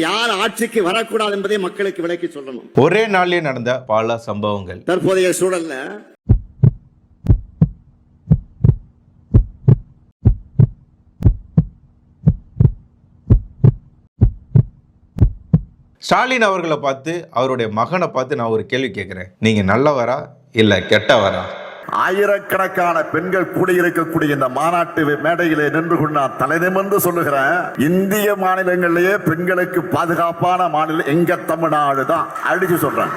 யார் ஆட்சிக்கு வரக்கூடாது என்பதை மக்களுக்கு விளக்கி சொல்லணும். ஒரே நாளிலே நடந்த பல சம்பவங்கள். தற்போதைய சூழல்ல ஸ்டாலின் அவர்களை பார்த்து, அவருடைய மகனை பார்த்து நான் ஒரு கேள்வி கேட்கிறேன். நீங்க நல்லவரா இல்ல கெட்டவரா? ஆயிரக்கணக்கான பெண்கள் கூடியிருக்கக்கூடிய இந்த மாநாட்டு மேடையிலே நின்று கொண்டு நான் தலைநிமிர்ந்து சொல்லுகிறேன், இந்திய மாநிலங்களிலேயே பெண்களுக்கு பாதுகாப்பான மாநிலம் எங்க தமிழ்நாடு தான் அடிச்சு சொல்றேன்.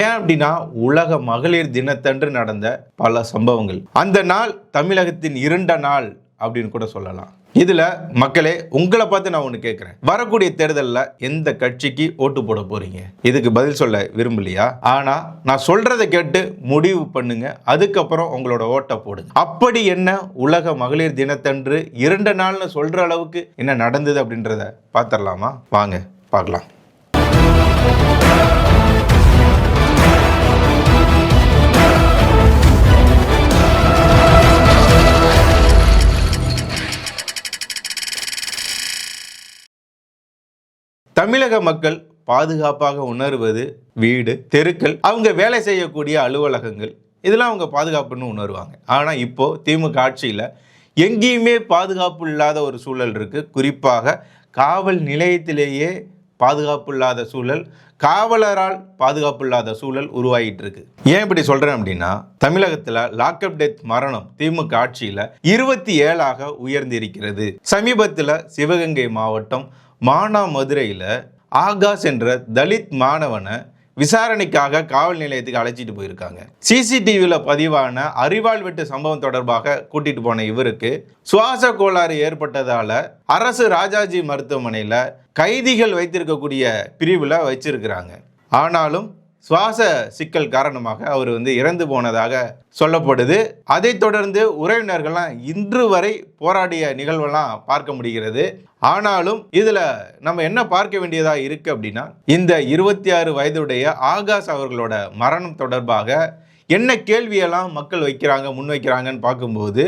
ஏன் அப்படின்னா, உலக மகளிர் தினத்தன்று நடந்த பல சம்பவங்கள். அந்த நாள் தமிழகத்தின் இருண்ட நாள் அப்படின்னு கூட சொல்லலாம். இதுல மக்களே, உங்களை பார்த்து நான் ஒண்ணு கேட்கிறேன். வரக்கூடிய தேர்தலில் எந்த கட்சிக்கு ஓட்டு போட போறீங்க? இதுக்கு பதில் சொல்ல விரும்பலையா? ஆனா நான் சொல்றதை கேட்டு முடிவு பண்ணுங்க. அதுக்கப்புறம் உங்களோட ஓட்டை போடுங்க. அப்படி என்ன உலக மகளிர் தினத்தன்று 2 நாள்னு சொல்ற அளவுக்கு என்ன நடந்தது அப்படின்றத பார்த்துடலாமா? வாங்க பார்க்கலாம். தமிழக மக்கள் பாதுகாப்பாக உணர்வது வீடு, தெருக்கள், அவங்க வேலை செய்யக்கூடிய அலுவலகங்கள், இதெல்லாம் அவங்க பாதுகாப்புன்னு உணர்வாங்க. ஆனால் இப்போ திமுக ஆட்சியில் எங்கேயுமே பாதுகாப்பு இல்லாத ஒரு சூழல் இருக்கு. குறிப்பாக காவல் நிலையத்திலேயே பாதுகாப்பு இல்லாத சூழல், காவலரால் பாதுகாப்பு இல்லாத சூழல் உருவாகிட்டு இருக்கு. ஏன் இப்படி சொல்றேன் அப்படின்னா, தமிழகத்தில் லாக்அப் டெத் மரணம் திமுக ஆட்சியில் 27ஆக உயர்ந்திருக்கிறது. சமீபத்தில் சிவகங்கை மாவட்டம் மானாமதுரையில் ஆகாஷ் என்ற தலித் மாணவனை விசாரணைக்காக காவல் நிலையத்துக்கு அழைச்சிட்டு போயிருக்காங்க. சிசிடிவியில் பதிவான அரிவாள் வெட்டு சம்பவம் தொடர்பாக கூட்டிட்டு போன இவருக்கு சுவாச கோளாறு ஏற்பட்டதால அரசு ராஜாஜி மருத்துவமனையில் கைதிகள் வைத்திருக்கக்கூடிய பிரிவில் வச்சிருக்கிறாங்க. ஆனாலும் சுவாச சிக்கல் காரணமாக அவர் இறந்து போனதாக சொல்லப்படுது. அதை தொடர்ந்து உறவினர்கள்லாம் இன்று வரை போராடிய நிகழ்வெல்லாம் பார்க்க முடிகிறது. ஆனாலும் இதுல நம்ம என்ன பார்க்க வேண்டியதா இருக்கு அப்படின்னா, இந்த 26 வயதுடைய ஆகாஷ் அவர்களோட மரணம் தொடர்பாக என்ன கேள்வியெல்லாம் மக்கள் முன்வைக்கிறாங்கன்னு பார்க்கும்போது,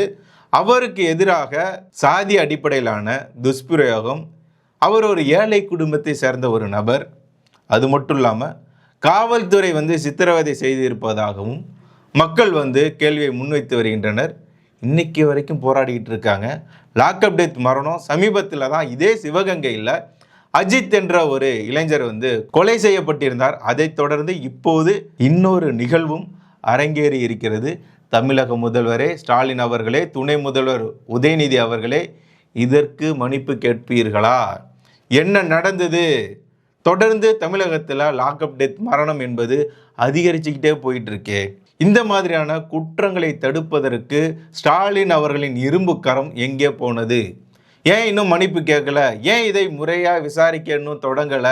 அவருக்கு எதிராக சாதி அடிப்படையிலான துஷ்பிரயோகம், அவர் ஒரு ஏழை குடும்பத்தை சேர்ந்த ஒரு நபர், அது மட்டும் இல்லாமல் காவல்துறை சித்திரவதை செய்திருப்பதாகவும் மக்கள் கேள்வியை முன்வைத்து வருகின்றனர். இன்னைக்கு வரைக்கும் போராடிக்கிட்டு இருக்காங்க. லாக்அப் டெத் மரணம் சமீபத்தில் தான் இதே சிவகங்கையில் அஜித் என்ற ஒரு இளைஞர் கொலை செய்யப்பட்டிருந்தார். அதைத் தொடர்ந்து இப்போது இன்னொரு நிகழ்வும் அரங்கேறி இருக்கிறது. தமிழக முதல்வரே ஸ்டாலின் அவர்களே, துணை முதல்வர் உதயநிதி அவர்களே, இதற்கு மன்னிப்பு கேட்பீர்களா? என்ன நடந்தது? தொடர்ந்து தமிழகத்தில் லாக்அப் டெத் மரணம் என்பது அதிகரிச்சுக்கிட்டே போயிட்டு இருக்கே. இந்த மாதிரியான குற்றங்களை தடுப்பதற்கு ஸ்டாலின் அவர்களின் இரும்பு கரம் எங்கே போனது? ஏன் இன்னும் மன்னிப்பு கேட்கல? ஏன் இதை முறையாக விசாரிக்க இன்னும் தொடங்கல?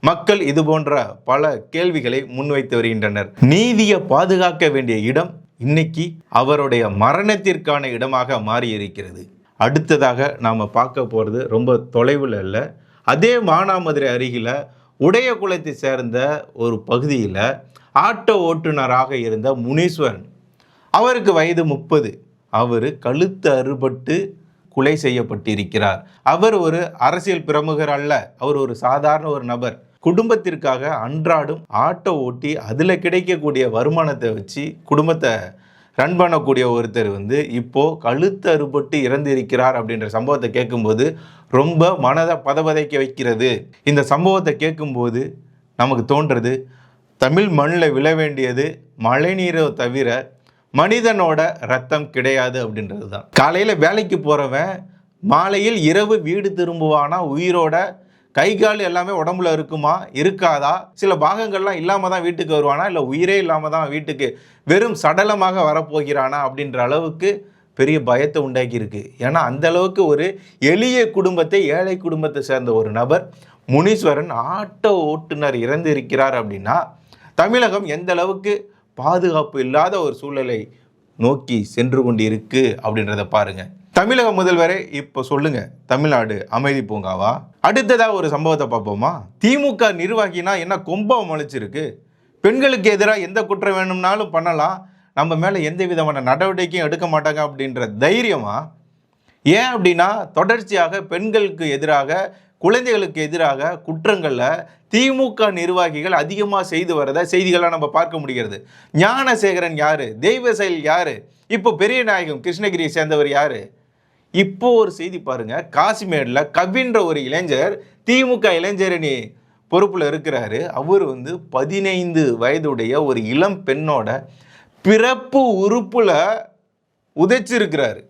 மக்கள் இது போன்ற பல கேள்விகளை முன்வைத்து வருகின்றனர். நீதியை பாதுகாக்க வேண்டிய இடம் இன்னைக்கு அவருடைய மரணத்திற்கான இடமாக மாறி இருக்கிறது. அடுத்ததாக நாம் பார்க்க போகிறது ரொம்ப தொலைவில் இல்லை, அதே மானாமதுரை அருகில் உடையகுளத்தை சேர்ந்த ஒரு பகுதியில் ஆட்டோ ஓட்டுநராக இருந்த முனீஸ்வரன், அவருக்கு வயது 30. அவர் கழுத்து அறுபட்டு கொலை செய்யப்பட்டிருக்கிறார். அவர் ஒரு அரசியல் பிரமுகர் அல்ல, அவர் ஒரு சாதாரண ஒரு நபர். குடும்பத்திற்காக அன்றாடம் ஆட்டோ ஓட்டி அதில் கிடைக்கக்கூடிய வருமானத்தை வச்சு குடும்பத்தை ரன் பண்ணக்கூடிய ஒருத்தர் இப்போ கழுத்து அறுபட்டு இறந்திருக்கிறார் அப்படின்ற சம்பவத்தை கேட்கும்போது ரொம்ப மனதை பதபதைக்க வைக்கிறது. இந்த சம்பவத்தை கேட்கும்போது நமக்கு தோன்றது, தமிழ் மண்ணில் விழ வேண்டியது மழை நீரை தவிர மனிதனோட ரத்தம் கிடையாது அப்படின்றது தான். காலையில் வேலைக்கு போகிறவன் மாலையில் இரவு வீடு திரும்புவானா உயிரோட? கை கால் எல்லாமே உடம்புல இருக்குமா? இருக்காதா? சில பாகங்கள்லாம் இல்லாமல் தான் வீட்டுக்கு வருவானா, இல்லை உயிரே இல்லாமல் தான் வீட்டுக்கு வெறும் சடலமாக வரப்போகிறானா அப்படின்ற அளவுக்கு பெரிய பயத்தை உண்டாக்கி இருக்கு. ஏன்னா அந்த அளவுக்கு ஒரு எளிய குடும்பத்தை, ஏழை குடும்பத்தை சேர்ந்த ஒரு நபர் முனீஸ்வரன் ஆட்டோ ஓட்டுநர் இறந்து இருக்கிறார் அப்படின்னா தமிழகம் எந்த அளவுக்கு பாதுகாப்பு இல்லாத ஒரு சூழலை நோக்கி சென்று கொண்டு இருக்கு அப்படின்றத பாருங்க. தமிழக முதல்வரே இப்போ சொல்லுங்க, தமிழ்நாடு அமைதி பூங்காவா? அடுத்ததாக ஒரு சம்பவத்தை பார்ப்போமா? திமுக நிர்வாகினா என்ன கொம்பம் முளைச்சிருக்கு? பெண்களுக்கு எதிராக எந்த குற்றம் வேணும்னாலும் பண்ணலாம், நம்ம மேலே எந்த விதமான நடவடிக்கையும் எடுக்க மாட்டாங்க அப்படின்ற தைரியமா? ஏன் அப்படின்னா தொடர்ச்சியாக பெண்களுக்கு எதிராக குழந்தைகளுக்கு எதிராக குற்றங்களில் திமுக நிர்வாகிகள் அதிகமாக செய்து வரத செய்திகளாக நம்ம பார்க்க முடிகிறது. ஞானசேகரன் யாரு, தெய்வ செயல் யாரு, இப்போ பெரிய நாயகம் கிருஷ்ணகிரியை சேர்ந்தவர் யாரு. இப்போ ஒரு செய்தி பாருங்க, காசிமேடில் கவின்ற ஒரு இளைஞர் திமுக இளைஞரணி பொறுப்பில் இருக்கிறாரு. அவர் 15 வயதுடைய ஒரு இளம் பெண்ணோட பிறப்பு உறுப்புல உதைச்சிருக்கிறாரு,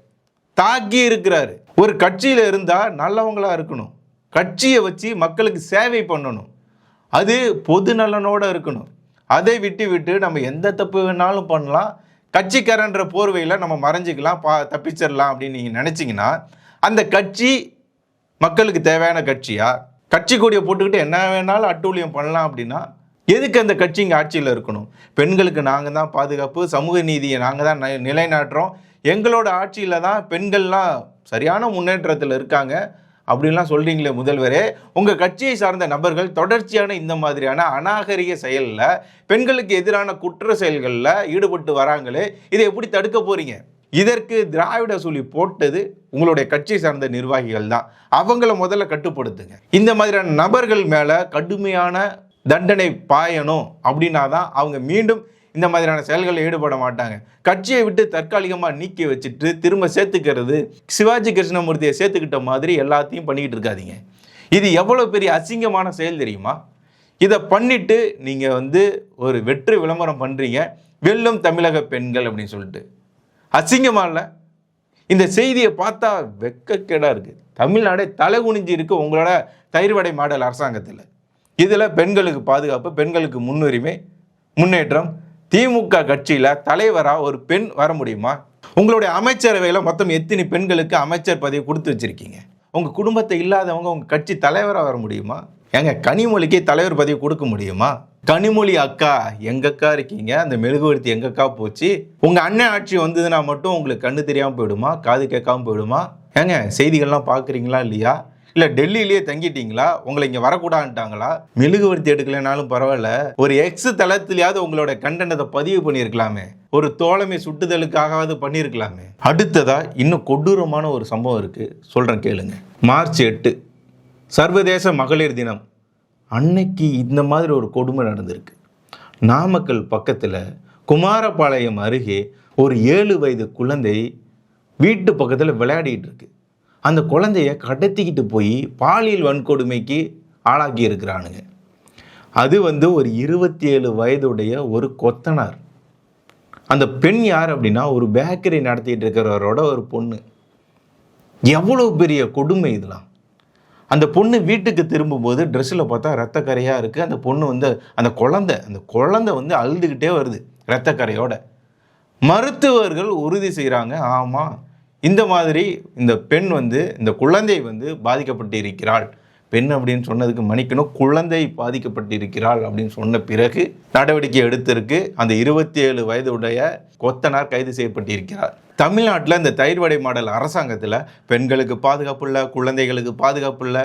தாக்கி இருக்கிறாரு. ஒரு கட்சியில் இருந்தால் நல்லவங்களா இருக்கணும், கட்சியை வச்சு மக்களுக்கு சேவை பண்ணணும், அது பொது நலனோட இருக்கணும். அதை விட்டு நம்ம எந்த தப்பு வேணாலும் பண்ணலாம், கட்சிக்காரன்ற போர்வையில் நம்ம மறைஞ்சிக்கலாம், தப்பிச்சிடலாம் அப்படின்னு நீங்கள் நினச்சிங்கன்னா அந்த கட்சி மக்களுக்கு தேவையான கட்சியா? கட்சி கொடியை போட்டுக்கிட்டு என்ன வேணாலும் அட்டூழியம் பண்ணலாம் அப்படின்னா எதுக்கு அந்த கட்சி இங்கே ஆட்சியில் இருக்கணும்? பெண்களுக்கு நாங்கள் தான் பாதுகாப்பு, சமூக நீதியை நாங்கள் தான் நிலைநாட்டுறோம், எங்களோட ஆட்சியில் தான் பெண்கள்லாம் சரியான முன்னேற்றத்தில் இருக்காங்க அப்படின்லாம் சொல்கிறீங்களே முதல்வரே. உங்கள் கட்சியை சார்ந்த நபர்கள் தொடர்ச்சியான இந்த மாதிரியான அநாகரிக செயலில், பெண்களுக்கு எதிரான குற்ற செயல்களில் ஈடுபட்டு வராங்களே, இதை எப்படி தடுக்க போகிறீங்க? இதற்கு திராவிட சொல்லி போட்டது உங்களுடைய கட்சியை சார்ந்த நிர்வாகிகள் தான். அவங்கள முதல்ல கட்டுப்படுத்துங்க. இந்த மாதிரியான நபர்கள் மேலே கடுமையான தண்டனை பாயணும் அப்படின்னா தான் அவங்க மீண்டும் இந்த மாதிரியான செயல்களில் ஈடுபட மாட்டாங்க. கட்சியை விட்டு தற்காலிகமாக நீக்கி வச்சுட்டு திரும்ப சேர்த்துக்கிறது, சிவாஜி கிருஷ்ணமூர்த்தியை சேர்த்துக்கிட்ட மாதிரி எல்லாத்தையும் பண்ணிக்கிட்டு இருக்காதீங்க. இது எவ்வளோ பெரிய அசிங்கமான செயல் தெரியுமா? இதை பண்ணிட்டு நீங்கள் ஒரு வெற்றி விளம்பரம் பண்ணுறீங்க, வெல்லும் தமிழக பெண்கள் அப்படின்னு சொல்லிட்டு. அசிங்கமா இல்லை? இந்த செய்தியை பார்த்தா வெக்கக்கேடாக இருக்குது. தமிழ்நாடே தலை குனிஞ்சு இருக்கு உங்களோட தயிர்வடை மாடல் அரசாங்கத்தில். இதில் பெண்களுக்கு பாதுகாப்பு, பெண்களுக்கு முன்னுரிமை, முன்னேற்றம். திமுக கட்சியில் தலைவராக ஒரு பெண் வர முடியுமா? உங்களுடைய அமைச்சரவையில் மொத்தம் எத்தனை பெண்களுக்கு அமைச்சர் பதவி கொடுத்து வச்சிருக்கீங்க? உங்கள் குடும்பத்தை இல்லாதவங்க உங்கள் கட்சி தலைவராக வர முடியுமா? ஏங்க கனிமொழிக்கு தலைவர் பதவி கொடுக்க முடியுமா? கனிமொழி அக்கா எங்கக்கா இருக்கீங்க? அந்த மெழுகுவர்த்தி எங்கக்கா போச்சு? உங்கள் அண்ணன் ஆட்சி வந்ததுன்னா மட்டும் உங்களுக்கு கண்ணு தெரியாமல் போயிடுமா, காது கேட்காம போயிடுமா? ஏங்க செய்திகள்லாம் பார்க்குறீங்களா இல்லையா? இல்லை டெல்லியிலேயே தங்கிட்டீங்களா? உங்களை இங்கே வரக்கூடாதுட்டாங்களா? மெழுகுவர்த்தி எடுக்கலைனாலும் பரவாயில்ல, ஒரு எக்ஸ் தளத்திலேயாவது உங்களோட கண்டனத்தை பதிவு பண்ணியிருக்கலாமே, ஒரு தோழமை சுட்டுதலுக்காகவாவது பண்ணியிருக்கலாமே. அடுத்ததா இன்னும் கொடூரமான ஒரு சம்பவம் இருக்குது, சொல்கிறேன் கேளுங்க. மார்ச் 8 சர்வதேச மகளிர் தினம் அன்னைக்கு இந்த மாதிரி ஒரு கொடுமை நடந்திருக்கு. நாமக்கல் பக்கத்தில் குமாரபாளையம் அருகே ஒரு 7 வயது குழந்தை வீட்டு பக்கத்தில் விளையாடிட்டு இருக்கு. அந்த குழந்தைய கடத்திக்கிட்டு போய் பாலியல் வன்கொடுமைக்கு ஆளாக்கி இருக்கிறானுங்க. அது ஒரு 27 வயதுடைய ஒரு கொத்தனார். அந்த பெண் யார் அப்படின்னா ஒரு பேக்கரி நடத்திட்டு இருக்கிறவரோட ஒரு பொண்ணு. எவ்வளோ பெரிய கொடுமை இதெல்லாம். அந்த பொண்ணு வீட்டுக்கு திரும்பும்போது ட்ரெஸ்ஸில் பார்த்தா ரத்தக்கரையாக இருக்குது. அந்த பொண்ணு அந்த குழந்தை அழுதுகிட்டே வருது ரத்தக்கரையோட. மருத்துவர்கள் உறுதி செய்கிறாங்க, ஆமாம் இந்த மாதிரி இந்த பெண் இந்த குழந்தை பாதிக்கப்பட்டு இருக்கிறாள். பெண் அப்படின்னு சொன்னதுக்கு மன்னிக்கணும், குழந்தை பாதிக்கப்பட்டிருக்கிறாள் அப்படின்னு சொன்ன பிறகு நடவடிக்கை எடுத்திருக்கு. அந்த 27 வயதுடைய கொத்தனார் கைது செய்யப்பட்டிருக்கிறார். தமிழ்நாட்டில் இந்த தயிர்வடை மாடல் அரசாங்கத்தில் பெண்களுக்கு பாதுகாப்பு இல்லை, குழந்தைகளுக்கு பாதுகாப்பு இல்லை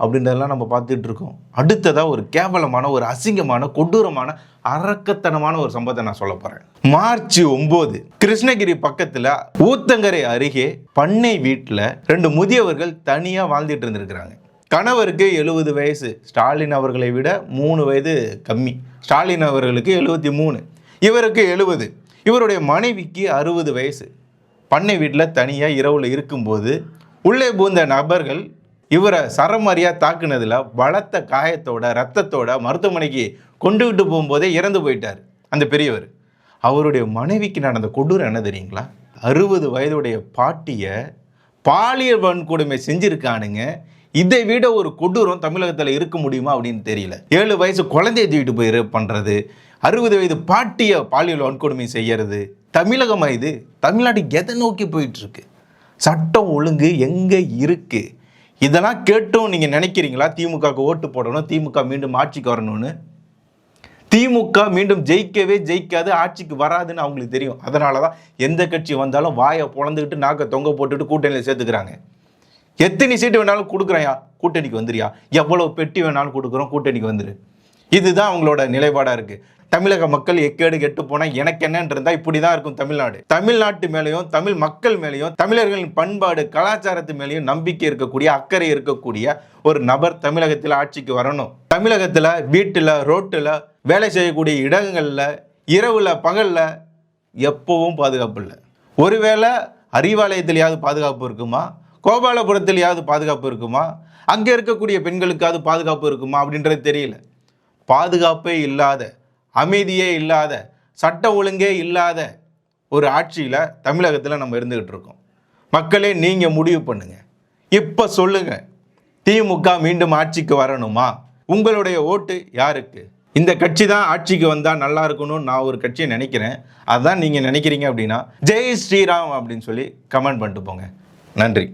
அப்படின்றதெல்லாம் நம்ம பார்த்துட்டு இருக்கோம். அடுத்ததாக ஒரு கேவலமான, ஒரு அசிங்கமான, கொடூரமான, அரக்கத்தனமான ஒரு சம்பவத்தை நான் சொல்ல போகிறேன். மார்ச் 9 கிருஷ்ணகிரி பக்கத்தில் ஊத்தங்கரை அருகே பண்ணை வீட்டில் 2 முதியவர்கள் தனியாக வாழ்ந்துட்டு இருந்திருக்கிறாங்க. கணவருக்கு 70 வயசு, ஸ்டாலின் அவர்களை விட 3 வயது கம்மி. ஸ்டாலின் அவர்களுக்கு 73, இவருக்கு 70. இவருடைய மனைவிக்கு 60 வயசு. பண்ணை வீட்டில் தனியாக இரவில் இருக்கும்போது உள்ளே பூந்த நபர்கள் இவரை சரமாரியாக தாக்குனதில் பலத்த காயத்தோட ரத்தத்தோட மருத்துவமனைக்கு கொண்டுகிட்டு போகும்போதே இறந்து போயிட்டார் அந்த பெரியவர். அவருடைய மனைவிக்கு நடந்த கொடூரம் என்ன தெரியுங்களா? 60 வயதுடைய பாட்டியை பாலியல் வன்கொடுமை செஞ்சுருக்கானுங்க. இதை விட ஒரு கொடூரம் தமிழகத்தில் இருக்க முடியுமா அப்படின்னு தெரியல. 7 வயசு குழந்தைய தூக்கிட்டு போய் ரேப் பண்ணுறது, 60 வயது பாட்டியை பாலியல் வன்கொடுமை செய்யறது. தமிழகமா இது? தமிழ்நாடு எதை நோக்கி போயிட்டுருக்கு? சட்டம் ஒழுங்கு எங்கே இருக்குது? இதெல்லாம் கேட்டும் நீங்கள் நினைக்கிறீங்களா திமுகவுக்கு ஓட்டு போடணும், திமுக மீண்டும் ஆட்சிக்கு வரணும்னு? திமுக மீண்டும் ஜெயிக்கவே ஜெயிக்காது, ஆட்சிக்கு வராதுன்னு அவங்களுக்கு தெரியும். அதனால தான் எந்த கட்சி வந்தாலும் வாயை பொழந்துக்கிட்டு நாக்கை தொங்க போட்டுட்டு கூட்டணியில் சேர்த்துக்கிறாங்க. எத்தனை சீட்டு வேணாலும் கொடுக்குறையா, கூட்டணிக்கு வந்துறியா, எவ்வளோ பெட்டி வேணாலும் கொடுக்குறோம், கூட்டணிக்கு வந்துரு. இதுதான் அவங்களோட நிலைப்பாடாக இருக்குது. தமிழக மக்கள் எக்கேடு கெட்டு போனா எனக்கு என்னன்னு இருந்தா இப்படிதான் இருக்கும் தமிழ்நாடு. தமிழ்நாட்டு மேலேயும் தமிழ் மக்கள் மேலேயும் தமிழர்களின் பண்பாடு கலாச்சாரத்து மேலேயும் நம்பிக்கை இருக்கக்கூடிய அக்கறை இருக்கக்கூடிய ஒரு நபர் தமிழகத்தில் ஆட்சிக்கு வரணும். தமிழகத்துல வீட்டுல ரோட்டுல வேலை செய்யக்கூடிய இடங்கள்ல இரவுல பகல்ல எப்பவும் பாதுகாப்பு இல்லை. ஒருவேளை அறிவாலயத்திலேயாவது பாதுகாப்பு இருக்குமா, கோபாலபுரத்திலேயாவது பாதுகாப்பு இருக்குமா, அங்கே இருக்கக்கூடிய பெண்களுக்காவது பாதுகாப்பு இருக்குமா அப்படின்றது தெரியல. பாதுகாப்பே இல்லாத, அமைதியே இல்லாத, சட்ட ஒழுங்கே இல்லாத ஒரு ஆட்சியில் தமிழகத்தில் நம்ம இருந்துகிட்டு இருக்கோம். மக்களே நீங்கள் முடிவு பண்ணுங்க. இப்போ சொல்லுங்க, திமுக மீண்டும் ஆட்சிக்கு வரணுமா? உங்களுடைய ஓட்டு யாருக்கு? இந்த கட்சி தான் ஆட்சிக்கு வந்தால் நல்லா இருக்கணும்னு நான் ஒரு கட்சியை நினைக்கிறேன். அதான் நீங்கள் நினைக்கிறீங்க அப்படின்னா ஜெய் ஸ்ரீராம் அப்படின்னு சொல்லி கமெண்ட் பண்ணிட்டு போங்க. நன்றி.